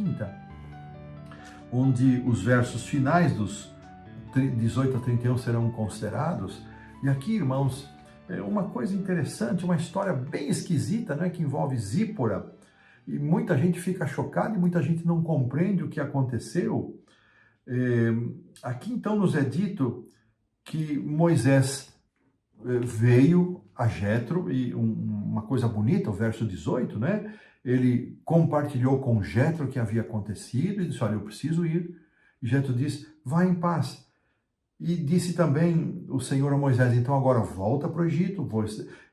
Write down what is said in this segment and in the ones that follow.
quinta, onde os versos finais dos 18 a 31 serão considerados. E aqui, irmãos, é uma coisa interessante, uma história bem esquisita, né, que envolve Zípora, e muita gente fica chocada e muita gente não compreende o que aconteceu. Aqui então nos é dito que Moisés veio a Jétro, e uma coisa bonita, o verso 18, né? Ele compartilhou com Jétro o que havia acontecido e disse: olha, eu preciso ir. E Jétro disse: vá em paz. E disse também o Senhor a Moisés: então agora volta para o Egito.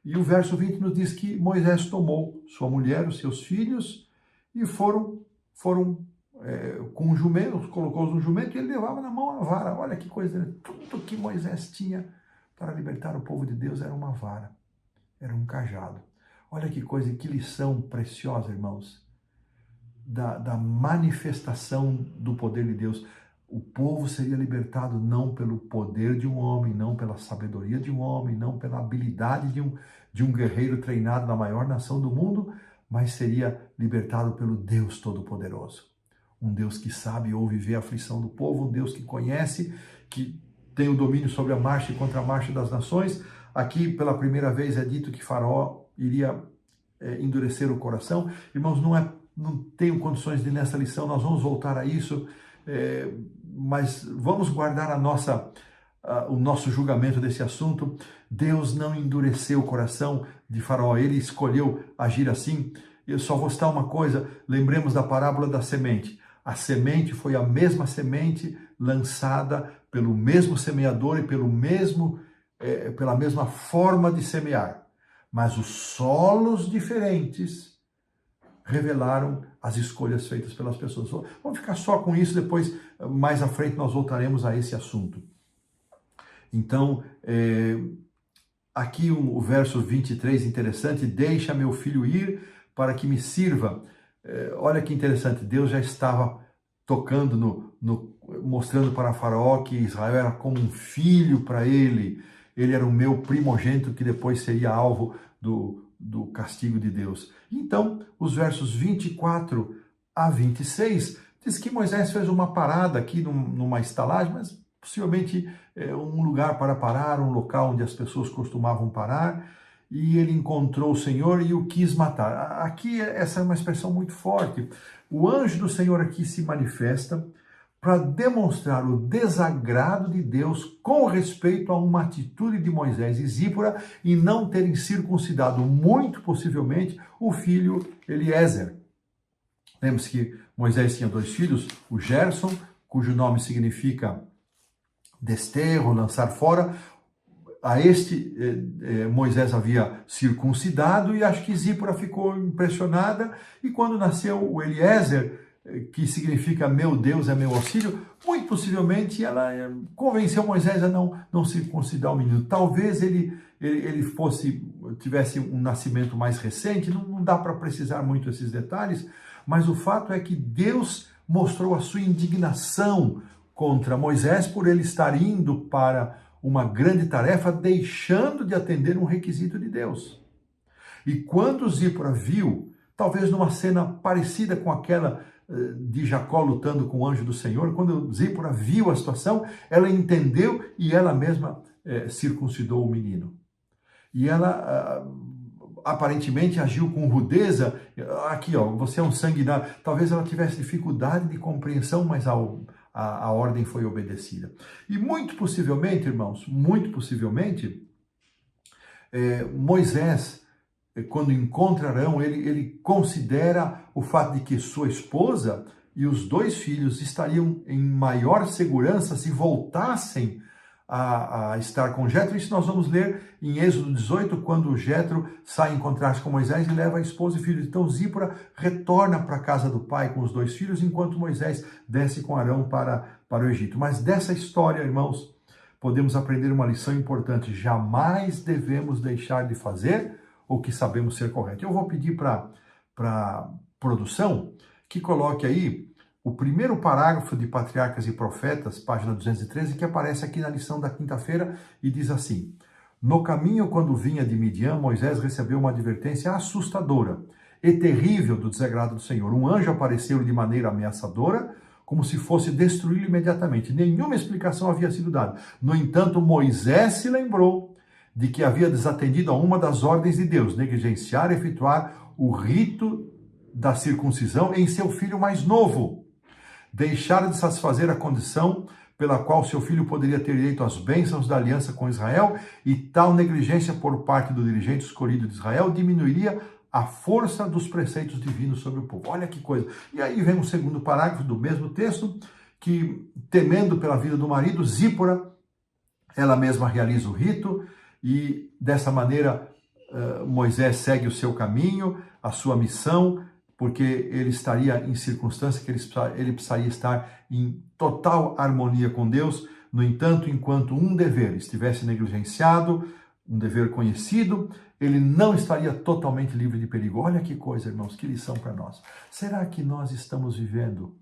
E o verso 20 nos diz que Moisés tomou sua mulher, os seus filhos, e foram com um jumento, colocou-os no jumento, e ele levava na mão a vara. Olha que coisa, tudo que Moisés tinha para libertar o povo de Deus era uma vara, era um cajado. Olha que coisa, que lição preciosa, irmãos, da manifestação do poder de Deus. O povo seria libertado não pelo poder de um homem, não pela sabedoria de um homem, não pela habilidade de um guerreiro treinado na maior nação do mundo, mas seria libertado pelo Deus Todo-Poderoso. Um Deus que sabe ou viver a aflição do povo, um Deus que conhece, que tem o domínio sobre a marcha e contra-marcha das nações. Aqui, pela primeira vez, é dito que Faraó iria endurecer o coração. Irmãos, não tenho condições de, nessa lição, nós vamos voltar a isso, mas vamos guardar o nosso julgamento desse assunto. Deus não endureceu o coração de Faraó, ele escolheu agir assim. Eu só vou citar uma coisa: lembremos da parábola da semente. A semente foi a mesma semente lançada pelo mesmo semeador e pela mesma forma de semear, mas os solos diferentes revelaram as escolhas feitas pelas pessoas. Vamos ficar só com isso, depois, mais à frente, nós voltaremos a esse assunto. Então, aqui o verso 23, interessante: deixa meu filho ir para que me sirva. Olha que interessante, Deus já estava tocando mostrando para Faraó que Israel era como um filho para ele. Ele era o meu primogênito, que depois seria alvo do castigo de Deus. Então, os versos 24 a 26, diz que Moisés fez uma parada aqui numa estalagem, mas possivelmente um lugar para parar, um local onde as pessoas costumavam parar, e ele encontrou o Senhor e o quis matar. Aqui, essa é uma expressão muito forte. O anjo do Senhor aqui se manifesta para demonstrar o desagrado de Deus com respeito a uma atitude de Moisés e Zípora em não terem circuncidado, muito possivelmente, o filho Eliezer. Lembre-se que Moisés tinha 2 filhos, o Gerson, cujo nome significa desterro, lançar fora. A este Moisés havia circuncidado, e acho que Zípora ficou impressionada, e quando nasceu o Eliezer, que significa meu Deus é meu auxílio, muito possivelmente ela convenceu Moisés a não circuncidar o menino. Talvez ele tivesse um nascimento mais recente, não dá para precisar muito esses detalhes, mas o fato é que Deus mostrou a sua indignação contra Moisés por ele estar indo para uma grande tarefa, deixando de atender um requisito de Deus. E quando Zípora viu, talvez numa cena parecida com aquela de Jacó lutando com o anjo do Senhor, quando Zípora viu a situação, ela entendeu e ela mesma circuncidou o menino. E ela aparentemente agiu com rudeza. Aqui, você é um sanguinário. Talvez ela tivesse dificuldade de compreensão, mas a ordem foi obedecida. E muito possivelmente, irmãos, Moisés, quando encontra Arão, ele considera o fato de que sua esposa e os 2 filhos estariam em maior segurança se voltassem a estar com Jétro. Isso nós vamos ler em Êxodo 18, quando Jétro sai encontrar-se com Moisés e leva a esposa e filhos. Então Zípora retorna para a casa do pai com os 2 filhos, enquanto Moisés desce com Arão para o Egito. Mas dessa história, irmãos, podemos aprender uma lição importante: jamais devemos deixar de fazer o que sabemos ser correto. Eu vou pedir para a produção que coloque aí o primeiro parágrafo de Patriarcas e Profetas, página 213, que aparece aqui na lição da quinta-feira, e diz assim: no caminho, quando vinha de Midian, Moisés recebeu uma advertência assustadora. e terrível do desagrado do Senhor. Um anjo apareceu de maneira ameaçadora, como se fosse destruí-lo imediatamente. Nenhuma explicação havia sido dada. No entanto, Moisés se lembrou de que havia desatendido a uma das ordens de Deus, negligenciar e efetuar o rito da circuncisão em seu filho mais novo. Deixara de satisfazer a condição pela qual seu filho poderia ter direito às bênçãos da aliança com Israel, e tal negligência por parte do dirigente escolhido de Israel diminuiria a força dos preceitos divinos sobre o povo. Olha que coisa. E aí vem um segundo parágrafo do mesmo texto, que, temendo pela vida do marido, Zípora, ela mesma realiza o rito, e dessa maneira Moisés segue o seu caminho, a sua missão, porque ele estaria em circunstância que ele precisaria estar em total harmonia com Deus. No entanto, enquanto um dever estivesse negligenciado, um dever conhecido, ele não estaria totalmente livre de perigo. Olha que coisa, irmãos, que lição para nós. Será que nós estamos vivendo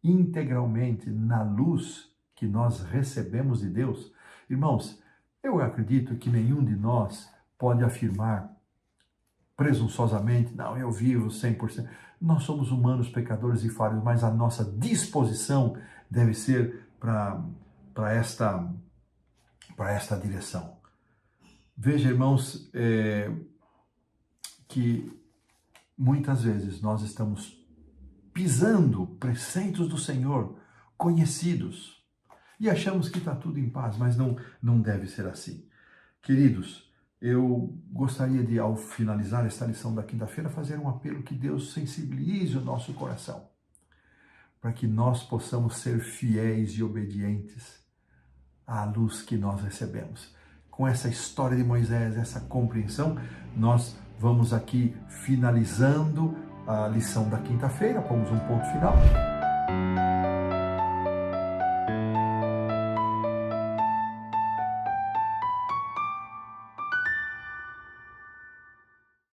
integralmente na luz que nós recebemos de Deus? Irmãos, eu acredito que nenhum de nós pode afirmar presunçosamente, não, eu vivo 100%. Nós somos humanos, pecadores e falhos, mas a nossa disposição deve ser para esta direção. Veja, irmãos, que muitas vezes nós estamos pisando preceitos do Senhor, conhecidos, e achamos que está tudo em paz, mas não deve ser assim. Queridos, eu gostaria de, ao finalizar esta lição da quinta-feira, fazer um apelo que Deus sensibilize o nosso coração, para que nós possamos ser fiéis e obedientes à luz que nós recebemos. Com essa história de Moisés, essa compreensão, nós vamos aqui finalizando a lição da quinta-feira, pomos um ponto final.